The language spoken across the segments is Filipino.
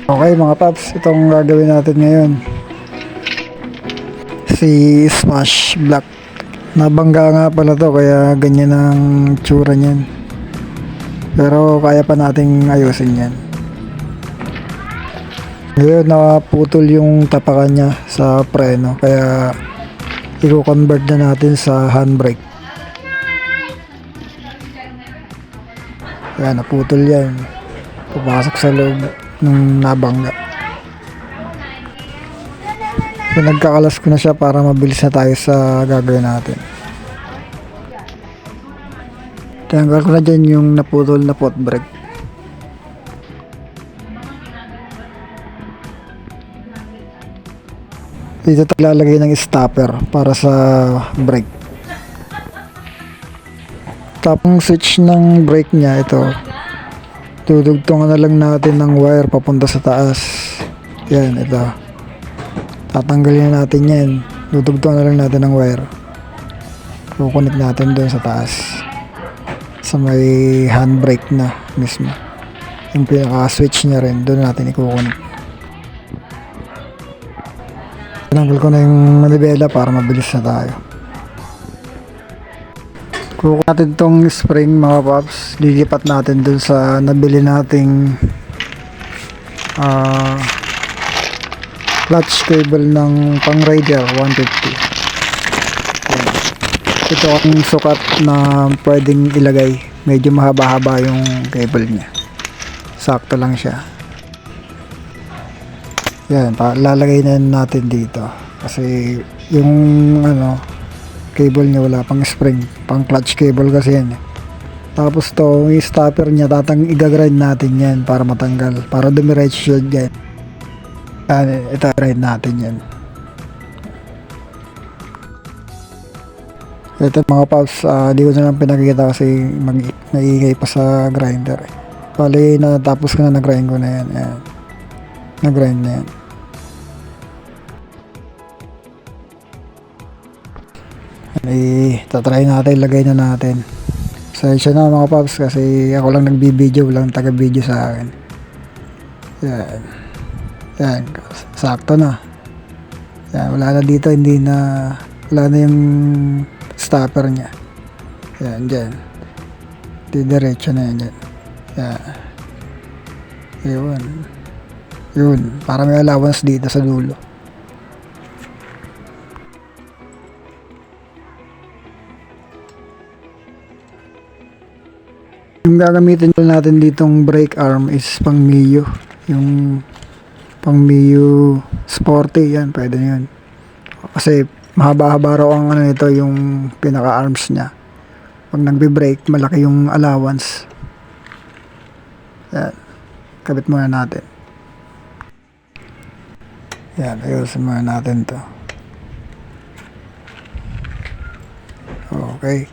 Okay mga paps, itong gagawin natin ngayon. Si Smash Black. Nabangga nga pala to kaya ganyan ang tsura niyan. Pero kaya pa nating ayusin yan. Ngayon naputol yung tapakan niya sa preno kaya i-convert na natin sa handbrake. Ayan, naputol yan. Pumasok sa loob ng nabangga. Pinagkakalas ko na siya para mabilis na tayo sa gagawin natin. Tinanggal ko na dyan yung naputol na pot brake. Dito tayo lalagay ng stopper para sa brake. Tapos switch ng brake niya ito. Dudugtungan na lang natin ng wire papunta sa taas. Yan, ito. Tatanggalin na natin yan. Dudugtungan na lang natin ng wire. Kukunik natin doon sa taas. Sa may handbrake na mismo. Yung pinaka-switch niya rin, doon natin ikukunik. Tinanggal ko na yung manibela para mabilis na tayo. Kukuha natin tong spring mga paps. Lilipat natin dun sa nabili nating clutch cable ng pang Raider 150. Ayan. Ito ang sukat na pwedeng ilagay. Medyo mahaba-haba yung cable niya. Sakto lang siya. Yan, lalagay na natin dito. Kasi yung cable niya wala pang spring, pang clutch cable kasi yan. Tapos to, yung stopper niya igagrind natin yan para matanggal, para dumiretso siya dyan. Ito grind natin yan. Ito mga paps, di ko na lang pinakikita kasi naiingay pa sa grinder. Bali, natapos ko na, nag-grind ko na yan. Ayan. Nag-grind na yan. Tatry natin, lagay na natin. Sensya na mga paps kasi ako lang nagbibideo, walang taga-video sa akin. Yan. Yan, sakto na. Yan, wala na dito, wala na yung stopper niya. Yan, dyan. Didiretso na yan dyan. Yan. Yun, para may allowance dito sa dulo. Yung gagamitin natin ditong brake arm is pang Mio. Yung pang Mio Sporty, yan, pwede yun. Kasi mahaba-haba raw ang nito, yung pinaka-arms niya. Pag nagbe-brake, malaki yung allowance. Yan. Kabit muna natin. Yan, ayusin muna natin to. Okay.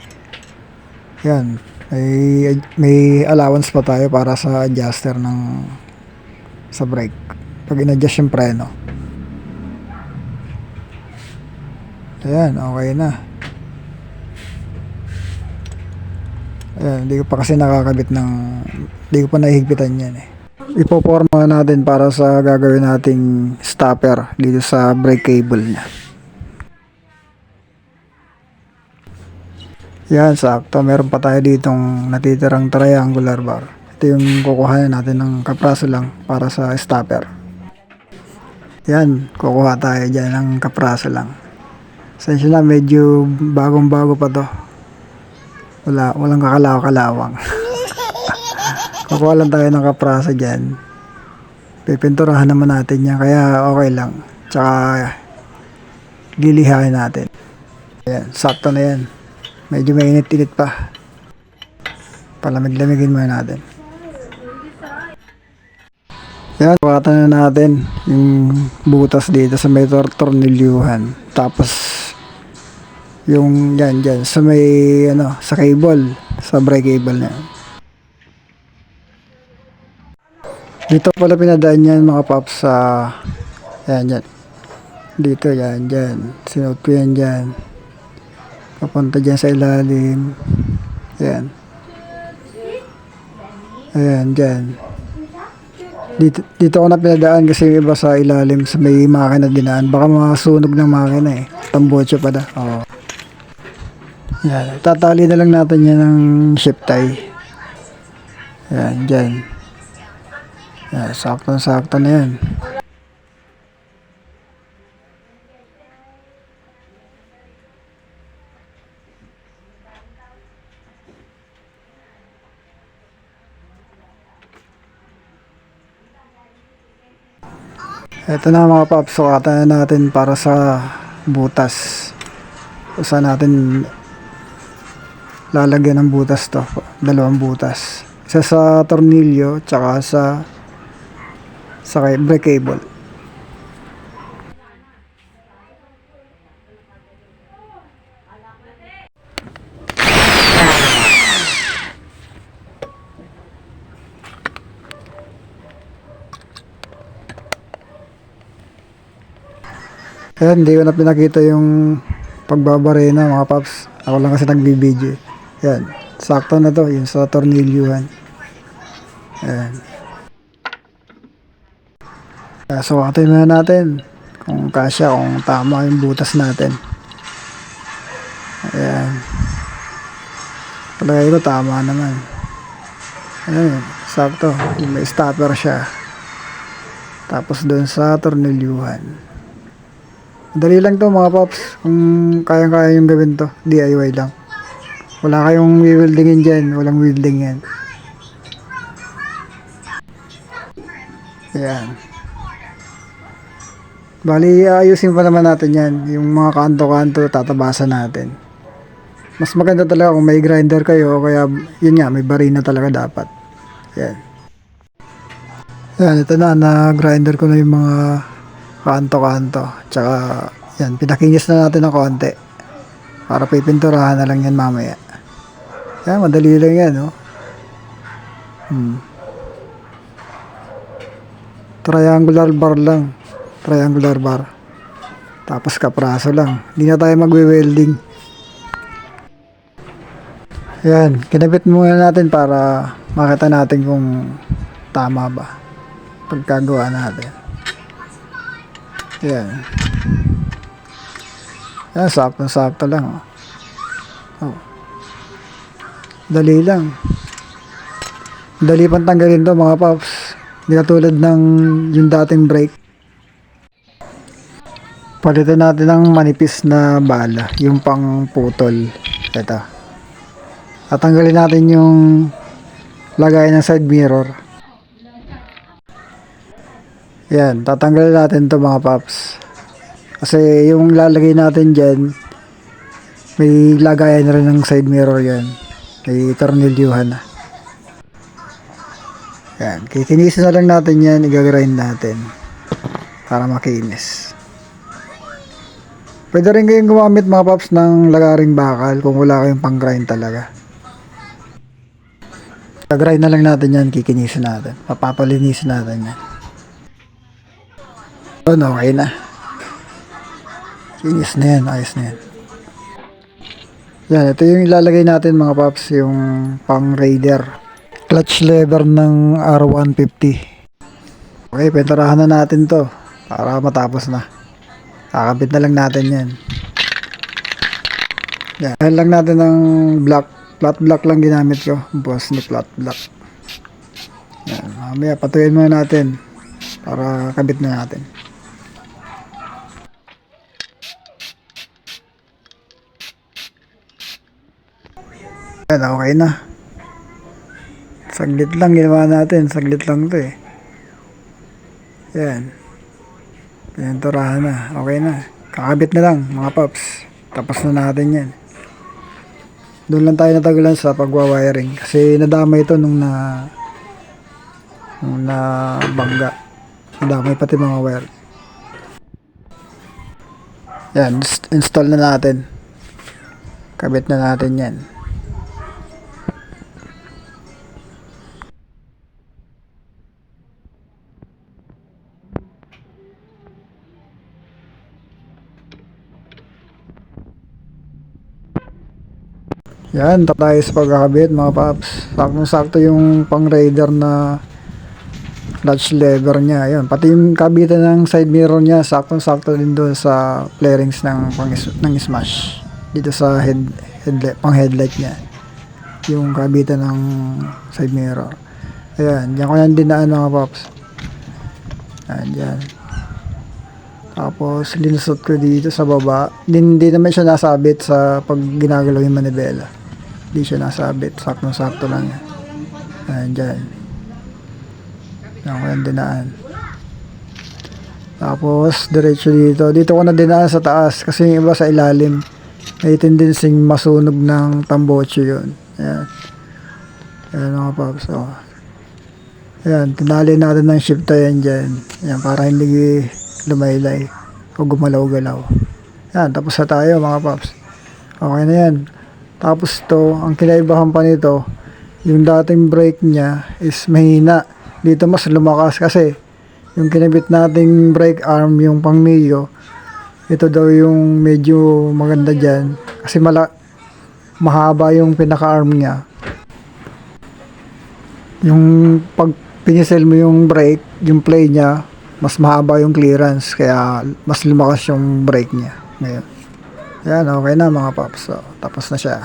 Yan. May allowance pa tayo para sa adjuster sa brake pag in-adjust yung preno. Ayan, okay na. Ayan, hindi ko pa kasi nakakabit hindi ko pa nahihigpitan yan eh. Ipoporma natin para sa gagawin nating stopper dito sa brake cable niya. Yan, sakto. Meron pa tayo ditong natitirang triangular bar. Ito yung kukuhanin natin ng kapraso lang para sa stopper. Yan, kukuha tayo dyan ng kapraso lang. Sensya na, medyo bagong-bago pa to. Walang kakalaw-kalawang. Kukuha lang tayo ng kapraso dyan. Pipinturahan naman natin yan, kaya okay lang. Tsaka, lilihain natin. Yan, sakto na yan. Medyo mainit-init pa. Palamig-lamigin muna natin. Yan, wakatan na natin yung butas dito sa may tornilyuhan. Tapos, yung yan, sa may, sa cable, sa brake cable na yan. Dito pala pinadaan yan mga paps sa, yan. Dito, yan. Sinuot ko yan dyan. Papunta dyan sa ilalim. Ayan. Ayan, dyan. Dito ko na pinadaan kasi yung iba sa ilalim sa may makina dinaan. Baka masunog ng makina eh. Tambocho pa da. Oo. Yan. Tatali na lang natin yan ng zip tie. Yan, dyan. Yan, sakto na yan. Ito na mga paps, sukatan na natin para sa butas. Saan natin lalagyan ng butas to? Dalawang butas. Isa sa tornilyo, tsaka sa brake cable. Ayan, hindi ko na pinakita yung pagbabarena mga paps. Ako lang kasi nagbibideo. Ayan, sakto na to, yung sa tornilyuhan. Ayan. Sukatin na natin kung kasya, kung tama yung butas natin. Ayan. Palagay ko tama naman. Ayan, sakto. May stopper siya. Tapos doon sa tornilyuhan. Dali lang to mga paps, kung kayang-kaya yung gawin to, DIY lang. Wala kayong wieldingin dyan, walang wielding yan. Ayan. Bali, ayusin pa naman natin yan, yung mga kanto-kanto, tatabasan natin. Mas maganda talaga kung may grinder kayo, o kaya yun nga, may barina talaga dapat. Ayan. Ayan, ito na-grinder ko na yung mga kanto-kanto. Tsaka, yan, pinakinis na natin ng konti. Para pipinturahan na lang yan mamaya. Yan, madali lang yan, no? Triangular bar lang. Triangular bar. Tapos kapraso lang. Hindi na tayo magwe-welding. Yan, kinabit muna natin para makita natin kung tama ba pagkagawa natin. Yan. Yan, sakto lang. Oh. Dali lang. Dali pang tanggalin to mga paps. Hindi katulad ng yung dating brake. Palitan natin ng manipis na bala. Yung pang putol. Ito. Tatanggalin natin yung lagay ng side mirror. Yan, tatanggalin natin to mga paps. Kasi yung lalagay natin dyan, may lagayan na rin ng side mirror yan. May tornilyuhan na. Yan, kitinisin na lang natin yan, i-grind natin. Para makinis. Pwede rin kayong gumamit mga paps ng lagaring bakal kung wala kayong pang grind talaga. I-grind na lang natin yan, kikinisin natin. Papapalinisin natin yan. Okay na. Kinis na yan, ayos na yan. Yan, ito yung ilalagay natin mga paps, yung pang raider. Clutch lever ng R150. Okay, pinturahan na natin to para matapos na. Kakabit na lang natin yan. Yan lang natin ng black. Flat black lang ginamit ko. Boss ni flat black. Yan, mamaya patuyin muna natin para kabit na natin. Yan, okay na. Saglit lang ginawa natin. Saglit lang to eh. Yan. Pininturahan na. Okay na. Kakabit na lang mga paps. Tapos na natin yan. Doon lang tayo natagalan sa pagwa-wiring. Kasi nadamay ito nung na bangga. Nadamay pati mga wire. Yan. Install na natin. Kabit na natin yan. Yan, tayo sa pagkakabit mga paps. Sakto-sakto yung pang raider na clutch lever niya, yun. Pati yung kabitan ng side mirror niya, saktong-sakto din doon sa flarings ng Smash. Dito sa pang-headlight niya. Yung kabitan ng side mirror. Ayan, diyan ko yan dinaan mga paps. Ayan, diyan. Tapos, linusot ko dito sa baba. Hindi naman siya nasabit sa pag ginagalaw yung manibela. Hindi siya nasabit. Saktong-sakto lang yan. Ayan, dyan. Yan ko yan dinaan. Tapos, diretso dito. Dito ko na dinaan sa taas. Kasi yung iba sa ilalim. May tendency masunog ng tamboche yun. Ayan. Ayan mga paps. Oh. Ayan, tinali natin ng shifter yan dyan. Ayan, para hindi lumaylay o gumalaw-galaw. Yan, tapos na tayo mga paps. Okay na yan. Tapos to, ang kinaibahan pa nito, yung dating brake niya is mahina. Dito mas lumakas kasi yung kinabit nating brake arm, yung pang Mio, ito daw yung medyo maganda dyan. Kasi mahaba yung pinaka-arm niya. Yung pag pinisel mo yung brake, yung play niya, mas mahaba yung clearance, kaya mas lumakas yung brake niya ngayon. Ayan, okay na mga paps. So, tapos na siya.